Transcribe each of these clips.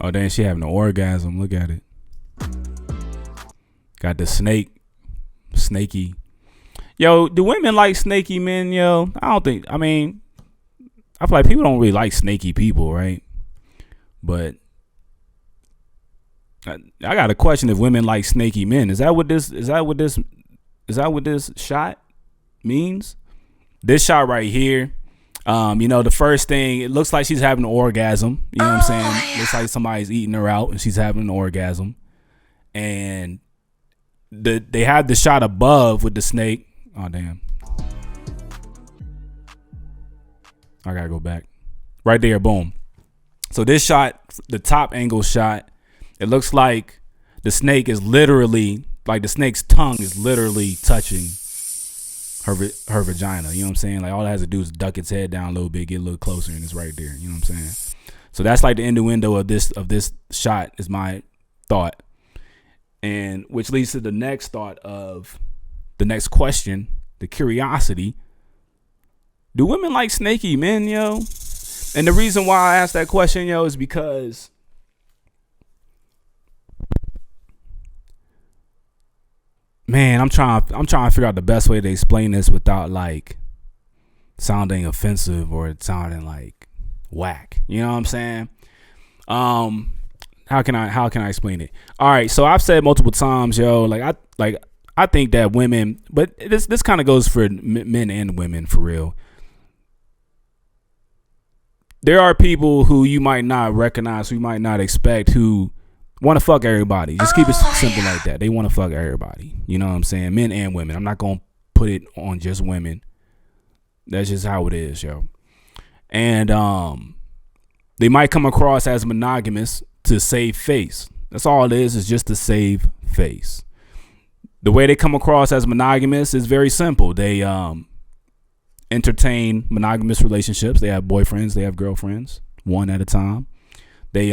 Oh, then she having an orgasm. Look at it. Got the snakey. Yo, do women like snaky men, yo? I don't think, I mean, I feel like people don't really like snaky people, right? But I got a question if women like snaky men. Is that what this shot means? This shot right here, the first thing, it looks like she's having an orgasm. You know what I'm saying? Yeah. Looks like somebody's eating her out and she's having an orgasm. And they have the shot above with the snake. Oh, damn. I gotta go back. Right there, boom. So this shot, the top angle shot, it looks like the snake is literally, like the snake's tongue is literally touching her vagina. You know what I'm saying? Like all it has to do is duck its head down a little bit, get a little closer, and it's right there. You know what I'm saying? So that's like the innuendo of this shot is my thought. And which leads to the next thought of the next question, the curiosity. Do women like snaky men, yo? And the reason why I asked that question, yo, is because man, I'm trying to figure out the best way to explain this without like sounding offensive or sounding like whack. You know what I'm saying? How can I explain it? All right, so I've said multiple times, yo, I think that women, but this kind of goes for men and women for real. There are people who you might not recognize, who you might not expect, who want to fuck everybody. Just keep it simple like that. They want to fuck everybody. You know what I'm saying? Men and women. I'm not going to put it on just women. That's just how it is, yo. And they might come across as monogamous to save face. That's all it is just to save face. The way they come across as monogamous is very simple. They entertain monogamous relationships. They have boyfriends, they have girlfriends, one at a time. They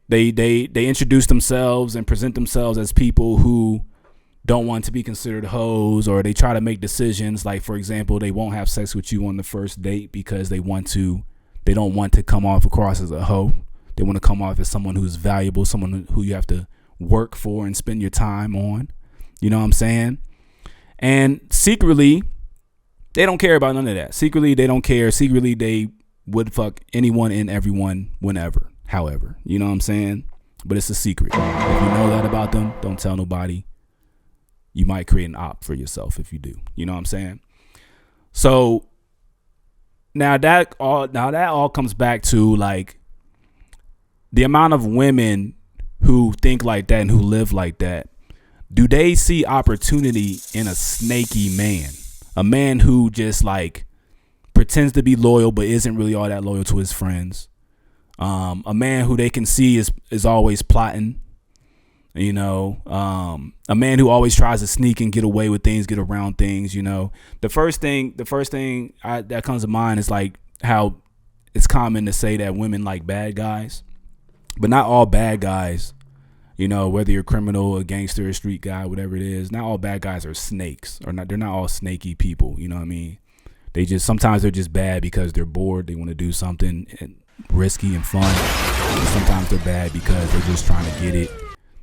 they introduce themselves and present themselves as people who don't want to be considered hoes, or they try to make decisions like, for example, they won't have sex with you on the first date because they don't want to come off across as a hoe. They want to come off as someone who's valuable, someone who you have to work for and spend your time on. You know what I'm saying? And secretly, they don't care about none of that. Secretly, they don't care. Secretly, they would fuck anyone and everyone whenever, however. You know what I'm saying? But it's a secret. If you know that about them, don't tell nobody. You might create an op for yourself if you do. You know what I'm saying? So now that all comes back to like the amount of women who think like that and who live like that. Do they see opportunity in a snaky man? A man who just like pretends to be loyal but isn't really all that loyal to his friends. A man who they can see is always plotting. You know, a man who always tries to sneak and get away with things, get around things. You know, the first thing that comes to mind is like how it's common to say that women like bad guys, but not all bad guys. You know, whether you're a criminal, a gangster, a street guy, whatever it is, not all bad guys are snakes, or not. They're not all snaky people. You know what I mean? Sometimes they're just bad because they're bored. They want to do something risky and fun. And sometimes they're bad because they're just trying to get it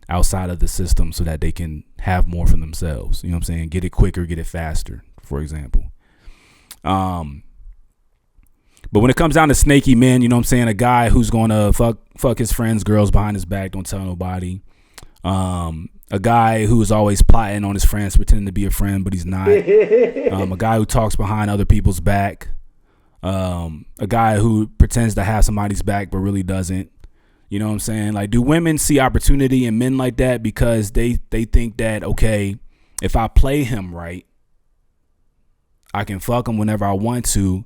outside of the system so that they can have more for themselves. You know what I'm saying? Get it quicker, get it faster, for example. But when it comes down to snaky men, you know what I'm saying? A guy who's going to fuck his friends, girls behind his back, don't tell nobody. A guy who's always plotting on his friends, pretending to be a friend, but he's not. A guy who talks behind other people's back. A guy who pretends to have somebody's back, but really doesn't. You know what I'm saying? Like, do women see opportunity in men like that because they think that, okay, if I play him right, I can fuck him whenever I want to,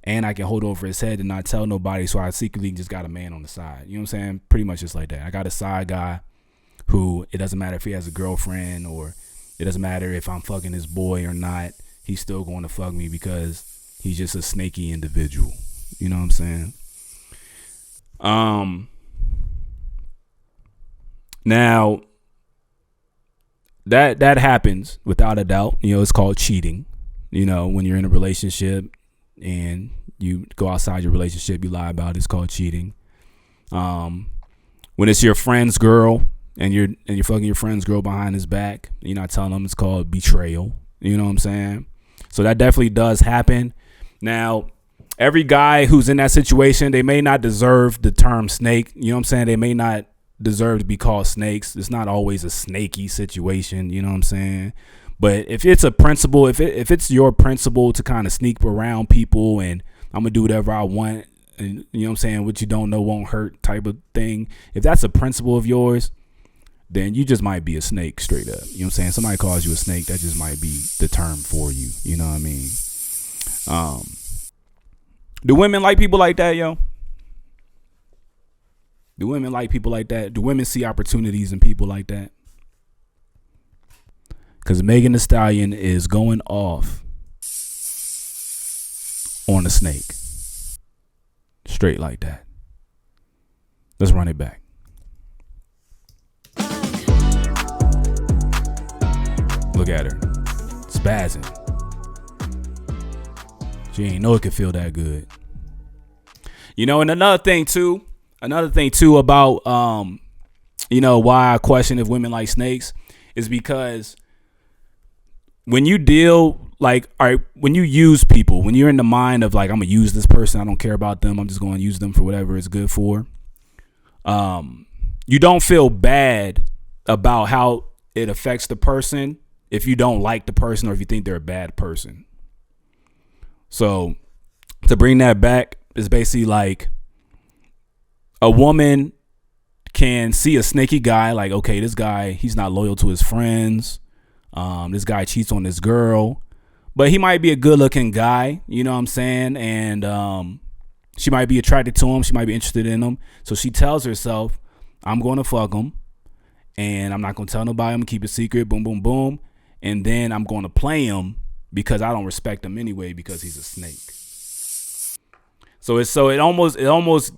and I can hold over his head and not tell nobody, so I secretly just got a man on the side. You know what I'm saying? Pretty much just like that. I got a side guy who, it doesn't matter if he has a girlfriend, or it doesn't matter if I'm fucking his boy or not, he's still going to fuck me because he's just a snaky individual. You know what I'm saying? Now, that happens without a doubt. You know, it's called cheating. You know, when you're in a relationship and you go outside your relationship, you lie about it, it's called cheating. When it's your friend's girl and you're fucking your friend's girl behind his back, you're not telling them, it's called betrayal. You know what I'm saying? So that definitely does happen. Now, every guy who's in that situation, they may not deserve the term snake. You know what I'm saying? They may not deserve to be called snakes. It's not always a snaky situation. You know what I'm saying? But if it's a principle, if it's your principle to kind of sneak around people and I'm going to do whatever I want, and you know what I'm saying, what you don't know won't hurt type of thing, if that's a principle of yours, then you just might be a snake straight up. You know what I'm saying? Somebody calls you a snake, that just might be the term for you. You know what I mean? Do women like people like that, yo? Do women like people like that? Do women see opportunities in people like that? Because Megan Thee Stallion is going off on a snake. Straight like that. Let's run it back. Look at her. Spazzing. She ain't know it could feel that good. You know, and another thing too about why I question if women like snakes is because when you deal when you use people, when you're in the mind of like, I'm gonna use this person, I don't care about them, I'm just gonna use them for whatever it's good for. You don't feel bad about how it affects the person if you don't like the person or if you think they're a bad person. So to bring that back is basically like a woman can see a snaky guy, like, okay, this guy, he's not loyal to his friends. This guy cheats on this girl, but he might be a good looking guy, you know what I'm saying? And she might be attracted to him. She might be interested in him. So she tells herself, I'm going to fuck him and I'm not going to tell nobody. I'm going to keep it secret. Boom, boom, boom. And then I'm going to play him because I don't respect him anyway because he's a snake. So it almost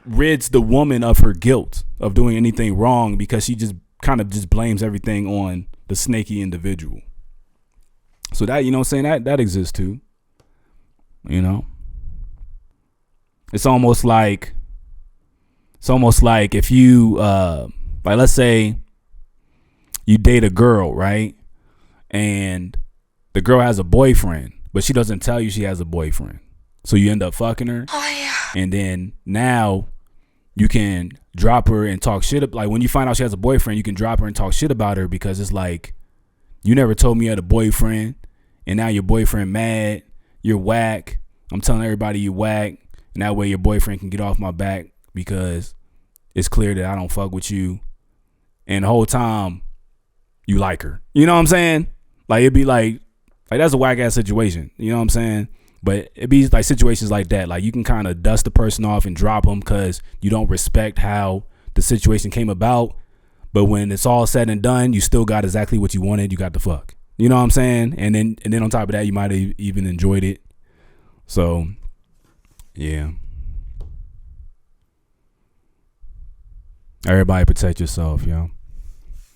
rids the woman of her guilt of doing anything wrong because she just kind of just blames everything on the snaky individual. So that, you know what I'm saying, that exists too. You know? It's almost like if you like, let's say you date a girl, right? And the girl has a boyfriend, but she doesn't tell you she has a boyfriend. So you end up fucking her. Oh, yeah. And then now you can drop her and talk shit. Like when you find out she has a boyfriend, you can drop her and talk shit about her because it's like, you never told me you had a boyfriend. And now your boyfriend mad. You're whack. I'm telling everybody you whack. And that way your boyfriend can get off my back because it's clear that I don't fuck with you. And the whole time you like her. You know what I'm saying? Like it'd be like that's a whack ass situation. You know what I'm saying? But it be like situations like that. Like you can kind of dust the person off and drop them because you don't respect how the situation came about. But when it's all said and done, you still got exactly what you wanted. You got the fuck. You know what I'm saying? And then on top of that, you might have even enjoyed it. So, yeah. Everybody protect yourself, yo.